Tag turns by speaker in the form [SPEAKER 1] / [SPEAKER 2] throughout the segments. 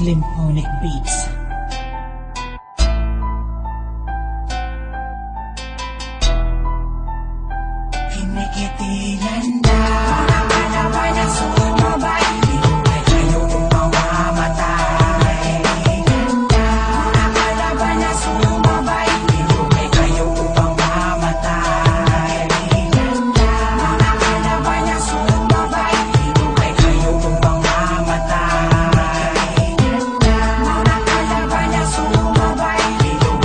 [SPEAKER 1] Slimphonic Beats. Kinikitilan na ang kalaban na sumabay, ay kayo kung mamamatay. Ang kalaban na sumabay, ay kayo kung mamamatay. Ang kalaban na sumabay, ay kayo kung mamamatay. Ang kalaban na sumabay,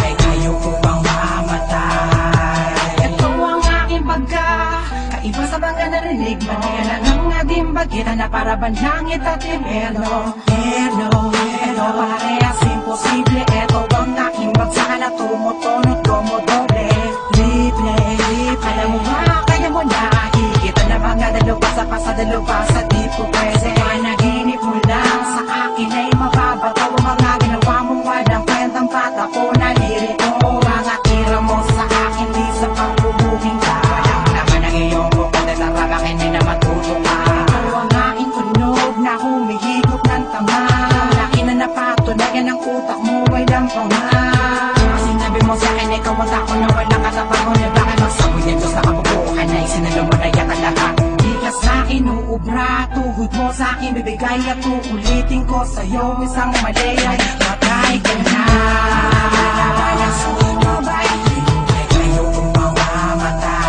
[SPEAKER 1] ay kayo kung mamamatay. Ito ang aking pagka iba sa mga narinig, manaya lang ang ating bagita na para banlangit at impyerno. Pero parehas imposible, eto ang aking bagsakan na tumutunod doble. Alam mo ba, kaya mo na higit na mga dalupasa di po pwede. Panaginip mo lang sa akin ay mababato. Mga ginawa mong walang kwentang patako na lirito. Mga tira mo sa akin di sa pangbubuking ka. Iyong bukod at ang hindi na matutong ka. Ito ang aking tunog na humihigop ng tama. Laki na napatunayan ang utak mo ay lampaw na. Sinabi mo sa akin ikaw ang tako na walang katapangon. Na bakit magsaboy ng Diyos na kabubukan na isinalo mo na yan talaga. Di ka sa akin uubra, tuhod mo sa akin bibigay. At uulitin ko sa'yo isang mali ay patay ka na. Kaya sumabay, ay kayo kung mamamatay.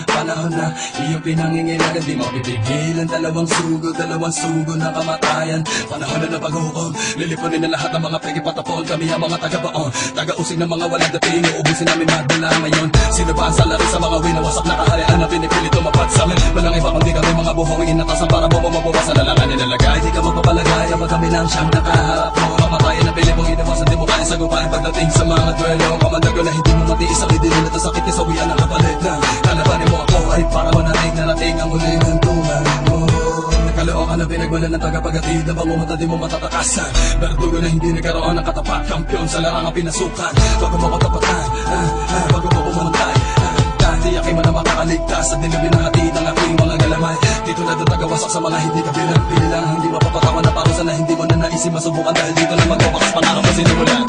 [SPEAKER 2] Panahon na iyong pinanginginagan, di mapipigilan. Dalawang sugo na kamatayan. Panahon na paghukom, lilipunin na lahat ng mga pegi patapon. Kami ang mga taga-baon, taga-usig ng mga walang dating. Uubusin namin madala ngayon. Sino ba ang salari sa mga winawasak na kaharian na pinipilit tumapat sa amin? Walang iba kundi kami mga buhong inatasan para bumabawasan na lang ang nilalagay. Di ka mapapalagay, kapag kami lang siyang nakaharap mo. Kamatayan na pinipong inawasan, di mo kaya sagupain pagdating sa mga duelo. Kamandago na hindi mo matiis ang idilin at sakit niya sa wiyan ng kapalit na kalabanin mo ako ay para narating ang huling hantungan mo. Nakalookan na pinagbalan ng tagapaghatid na bangumata di mo matatakasan. Berdugo na hindi nagkaroon ng katapat, kampiyon sa larangang pinasukan. Bago mo katapatan, bago mo umantay, dati aking mo na makakaligtas sa dilubin ng hatid ng aking mga galamay. Dito na tatagawasak sa mga hindi kabilang bilang. Hindi mapapatawan na parusa na hindi mo na naisip masubukan. Dahil dito na magpapakas pangarap na sinimulan.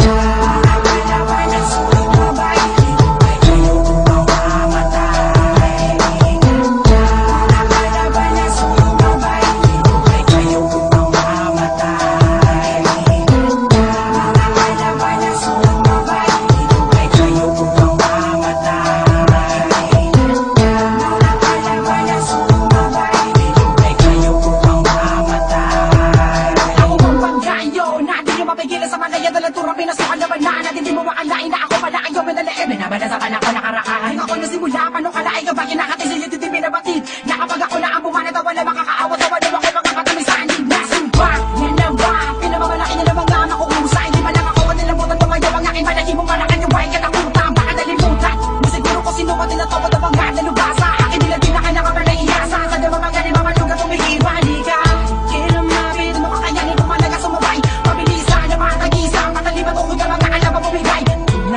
[SPEAKER 1] Binabalasakan ako nakaraan. Ako na simula, paano kalaing ka ba kinakati sa iyo dito binabatid? Nakapag ako na ang bumanat, wala makakaawat, wala ako makakatamis sa andig na sumpa. Yan na ba? Pinamamalaki na naman nga makukusa. Hindi man lang ako ang nilamutan, tumayaw ang aking malaki mong malakan yung bahay katakutan. Baka nalimutan mo siguro ko sino ka tinatawad na bangga na lubasa. Akin nila din na kailangan ka na iasa. Sa damang mga galing mga lugat tumihiba. Halika, kinamapit mo kakayanin kung malaga sumabay. Pabilisan na matagisa, matalibat o huwag na mga alam ang bumigay.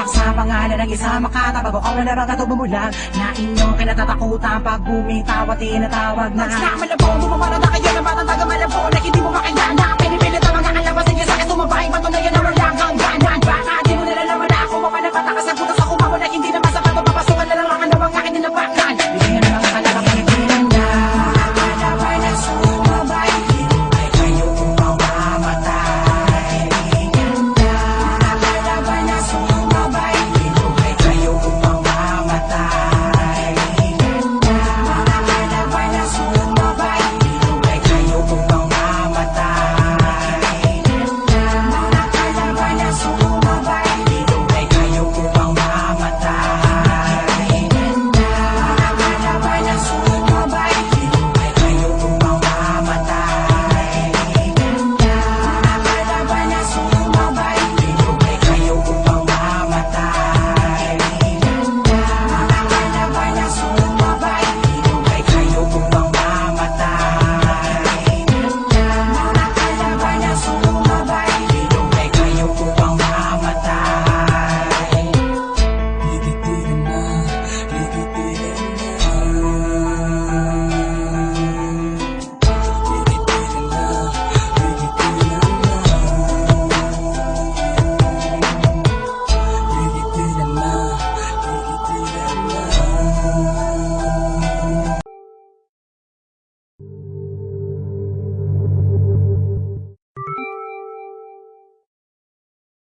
[SPEAKER 1] Sa pangalan ng isang makatabag o na narang kato bumulang na inyong kinatatakutan pag bumitaw at tinatawag na. Sa malabo, bumamarada kayo ng batang taga malabo na hindi mo makaya.